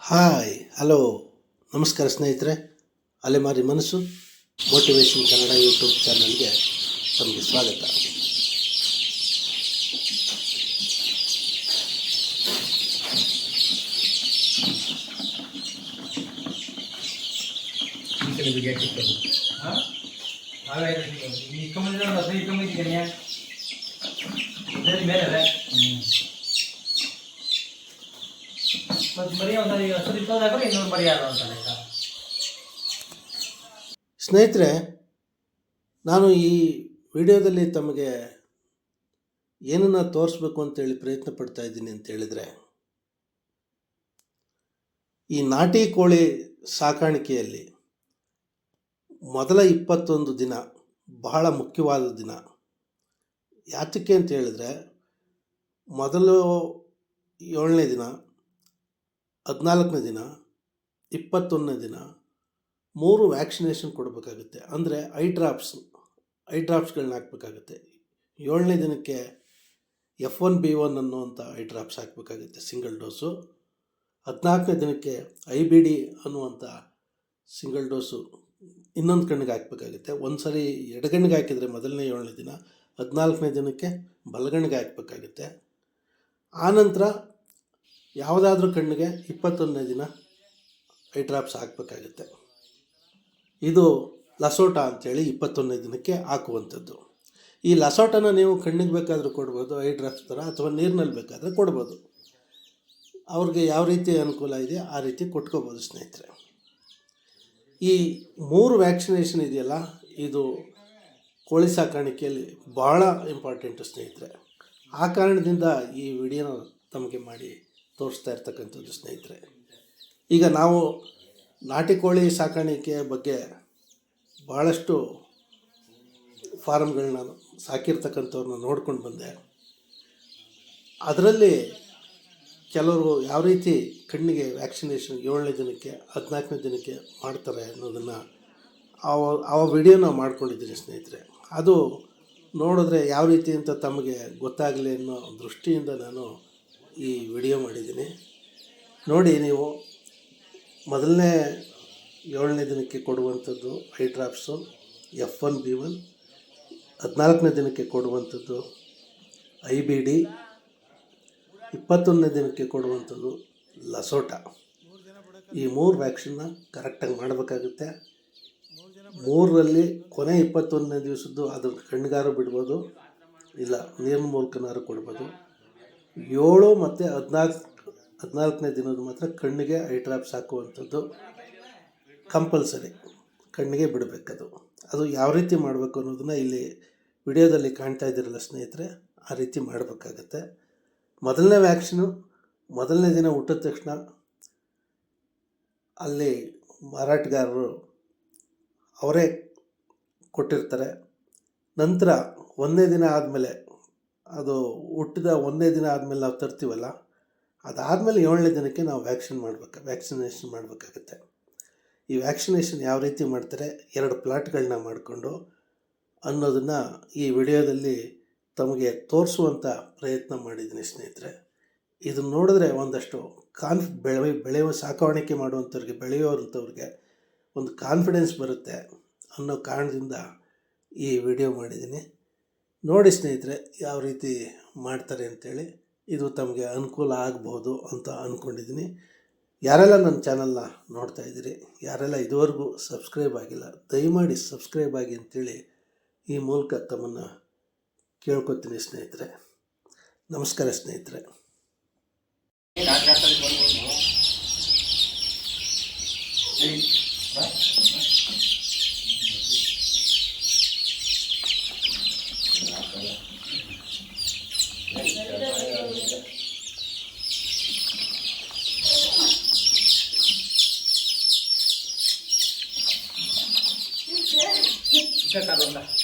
Hi hello ನಮಸ್ಕಾರ ಸ್ನೇಹಿತರೆ. ಅಲೆಮಾರಿ ಮನಸ್ಸು ಮೋಟಿವೇಶನ್ ಕನ್ನಡ ಯೂಟ್ಯೂಬ್ ಚಾನಲ್ಗೆ ತಮಗೆ ಸ್ವಾಗತ. ಸ್ನೇಹಿತರೆ, ನಾನು ಈ ವಿಡಿಯೋದಲ್ಲಿ ತಮಗೆ ಏನನ್ನು ತೋರಿಸ್ಬೇಕು ಅಂತೇಳಿ ಪ್ರಯತ್ನ ಪಡ್ತಾ ಇದ್ದೀನಿ ಅಂತ ಹೇಳಿದರೆ, ಈ ನಾಟಿ ಕೋಳಿ ಸಾಕಾಣಿಕೆಯಲ್ಲಿ ಮೊದಲ 21 ದಿನ ಬಹಳ ಮುಖ್ಯವಾದ ದಿನ. ಯಾತಕ್ಕೆ ಅಂತ ಹೇಳಿದ್ರೆ, ಮೊದಲು 7ನೇ ದಿನ, 14ನೇ ದಿನ, 21ನೇ ದಿನ 3 ವ್ಯಾಕ್ಸಿನೇಷನ್ ಕೊಡಬೇಕಾಗುತ್ತೆ. ಅಂದರೆ ಐ ಡ್ರಾಪ್ಸ್ಗಳನ್ನ ಹಾಕಬೇಕಾಗುತ್ತೆ. 7ನೇ ದಿನಕ್ಕೆ F1B1 ಅನ್ನುವಂಥ ಐ ಡ್ರಾಪ್ಸ್ ಹಾಕಬೇಕಾಗುತ್ತೆ, ಸಿಂಗಲ್ ಡೋಸು. 14ನೇ ದಿನಕ್ಕೆ IBD ಅನ್ನುವಂಥ ಸಿಂಗಲ್ ಡೋಸು ಇನ್ನೊಂದು ಕಣ್ಣಿಗೆ ಹಾಕಬೇಕಾಗುತ್ತೆ. ಒಂದು ಸರಿ ಎಡಗಣ್ಣಿಗೆ ಹಾಕಿದರೆ ಮೊದಲನೇ 7ನೇ ದಿನ, 14ನೇ ದಿನಕ್ಕೆ ಬಲಗಣ್ಣಿಗೆ ಹಾಕಬೇಕಾಗುತ್ತೆ. ಆನಂತರ ಯಾವುದಾದ್ರೂ ಕಣ್ಣಿಗೆ 21ನೇ ದಿನ ಐ ಡ್ರಾಪ್ಸ್ ಹಾಕಬೇಕಾಗುತ್ತೆ. ಇದು ಲಸೋಟ ಅಂಥೇಳಿ 21ನೇ ದಿನಕ್ಕೆ ಹಾಕುವಂಥದ್ದು. ಈ ಲಸೋಟನ ನೀವು ಕಣ್ಣಿಗೆ ಬೇಕಾದರೂ ಕೊಡ್ಬೋದು, ಐ ಡ್ರಾಪ್ಸ್ ಥರ, ಅಥವಾ ನೀರಿನಲ್ಲಿ ಬೇಕಾದರೆ ಕೊಡ್ಬೋದು. ಅವ್ರಿಗೆ ಯಾವ ರೀತಿ ಅನುಕೂಲ ಇದೆ ಆ ರೀತಿ ಕೊಟ್ಕೋಬೋದು ಸ್ನೇಹಿತರೆ. ಈ 3 ವ್ಯಾಕ್ಸಿನೇಷನ್ ಇದೆಯಲ್ಲ, ಇದು ಕೋಳಿ ಸಾಕಾಣಿಕೆಯಲ್ಲಿ ಭಾಳ ಇಂಪಾರ್ಟೆಂಟು ಸ್ನೇಹಿತರೆ. ಆ ಕಾರಣದಿಂದ ಈ ವಿಡಿಯೋನ ತಮಗೆ ಮಾಡಿ ತೋರಿಸ್ತಾ ಇರ್ತಕ್ಕಂಥದ್ದು ಸ್ನೇಹಿತರೆ. ಈಗ ನಾವು ನಾಟಿ ಕೋಳಿ ಸಾಕಾಣಿಕೆಯ ಬಗ್ಗೆ ಭಾಳಷ್ಟು ಫಾರಮ್ಗಳನ್ನ ಸಾಕಿರ್ತಕ್ಕಂಥವ್ರನ್ನ ನೋಡ್ಕೊಂಡು ಬಂದೆ. ಅದರಲ್ಲಿ ಕೆಲವರು ಯಾವ ರೀತಿ ಕಣ್ಣಿಗೆ ವ್ಯಾಕ್ಸಿನೇಷನ್ 7ನೇ ದಿನಕ್ಕೆ 14ನೇ ದಿನಕ್ಕೆ ಮಾಡ್ತಾರೆ ಅನ್ನೋದನ್ನು ಆ ವಿಡಿಯೋನ ಮಾಡ್ಕೊಂಡಿದ್ದೀನಿ ಸ್ನೇಹಿತರೆ. ಅದು ನೋಡಿದ್ರೆ ಯಾವ ರೀತಿ ಅಂತ ತಮಗೆ ಗೊತ್ತಾಗಲಿ ಅನ್ನೋ ದೃಷ್ಟಿಯಿಂದ ನಾನು ಈ ವಿಡಿಯೋ ಮಾಡಿದ್ದೀನಿ. ನೋಡಿ, ನೀವು ಮೊದಲನೇ 7ನೇ ದಿನಕ್ಕೆ ಕೊಡುವಂಥದ್ದು ಐ ಡ್ರಾಪ್ಸು F1B1, 14ನೇ ದಿನಕ್ಕೆ ಕೊಡುವಂಥದ್ದು IBD, 21ನೇ ದಿನಕ್ಕೆ ಕೊಡುವಂಥದ್ದು ಲಸೋಟ. ಈ 3 ವ್ಯಾಕ್ಸಿನ್ನ ಕರೆಕ್ಟಾಗಿ ಮಾಡಬೇಕಾಗುತ್ತೆ. 3ರಲ್ಲಿ ಕೊನೆ 21ನೇ ದಿವಸದ್ದು ಅದು ಕಣ್ಗಾರು ಬಿಡ್ಬೋದು, ಇಲ್ಲ ನೀರಿನ ಮೂಲಕನಾರು ಕೊಡ್ಬೋದು. 7 ಮತ್ತು 14ನೇ ದಿನದ ಮಾತ್ರ ಕಣ್ಣಿಗೆ ಐ ಡ್ರಾಪ್ಸ್ ಹಾಕುವಂಥದ್ದು ಕಂಪಲ್ಸರಿ, ಕಣ್ಣಿಗೆ ಬಿಡಬೇಕದು. ಅದು ಯಾವ ರೀತಿ ಮಾಡಬೇಕು ಅನ್ನೋದನ್ನು ಇಲ್ಲಿ ವಿಡಿಯೋದಲ್ಲಿ ಕಾಣ್ತಾ ಇದ್ದೀರಲ್ಲ ಸ್ನೇಹಿತರೆ, ಆ ರೀತಿ ಮಾಡಬೇಕಾಗತ್ತೆ. ಮೊದಲನೇ ವ್ಯಾಕ್ಸಿನು ಮೊದಲನೇ ದಿನ ಹುಟ್ಟಿದ ತಕ್ಷಣ ಅಲ್ಲಿ ಮಾರಾಟಗಾರರು ಅವರೇ ಕೊಟ್ಟಿರ್ತಾರೆ. ನಂತರ 1ನೇ ದಿನ ಆದಮೇಲೆ, ಅದು ಹುಟ್ಟಿದ 1ನೇ ದಿನ ಆದಮೇಲೆ ನಾವು ತರ್ತೀವಲ್ಲ, ಅದಾದಮೇಲೆ 7ನೇ ದಿನಕ್ಕೆ ನಾವು ವ್ಯಾಕ್ಸಿನೇಷನ್ ಮಾಡಬೇಕಾಗತ್ತೆ. ಈ ವ್ಯಾಕ್ಸಿನೇಷನ್ ಯಾವ ರೀತಿ ಮಾಡ್ತಾರೆ, 2 ಪ್ಲಾಟ್ಗಳನ್ನ ಮಾಡಿಕೊಂಡು ಅನ್ನೋದನ್ನು ಈ ವಿಡಿಯೋದಲ್ಲಿ ತಮಗೆ ತೋರಿಸುವಂಥ ಪ್ರಯತ್ನ ಮಾಡಿದ್ದೀನಿ ಸ್ನೇಹಿತರೆ. ಇದನ್ನು ನೋಡಿದ್ರೆ ಒಂದಷ್ಟು ಬೆಳೆಯುವ ಸಾಕಾಣಿಕೆ ಮಾಡುವಂಥವ್ರಿಗೆ, ಬೆಳೆಯುವಂಥವ್ರಿಗೆ ಒಂದು ಕಾನ್ಫಿಡೆನ್ಸ್ ಬರುತ್ತೆ ಅನ್ನೋ ಕಾರಣದಿಂದ ಈ ವಿಡಿಯೋ ಮಾಡಿದ್ದೀನಿ. ನೋಡಿ ಸ್ನೇಹಿತರೆ, ಯಾವ ರೀತಿ ಮಾಡ್ತಾರೆ ಅಂಥೇಳಿ. ಇದು ತಮಗೆ ಅನುಕೂಲ ಆಗ್ಬೋದು ಅಂತ ಅಂದ್ಕೊಂಡಿದ್ದೀನಿ. ಯಾರೆಲ್ಲ ನನ್ನ ಚಾನಲ್ನ ನೋಡ್ತಾ ಇದ್ದೀರಿ, ಯಾರೆಲ್ಲ ಇದುವರೆಗೂ ಸಬ್ಸ್ಕ್ರೈಬ್ ಆಗಿಲ್ಲ, ದಯಮಾಡಿ ಸಬ್ಸ್ಕ್ರೈಬ್ ಆಗಿ ಅಂತೇಳಿ ಈ ಮೂಲಕ ತಮ್ಮನ್ನು ಕೇಳ್ಕೊತೀನಿ ಸ್ನೇಹಿತರೆ. ನಮಸ್ಕಾರ ಸ್ನೇಹಿತರೆ. Kita taruh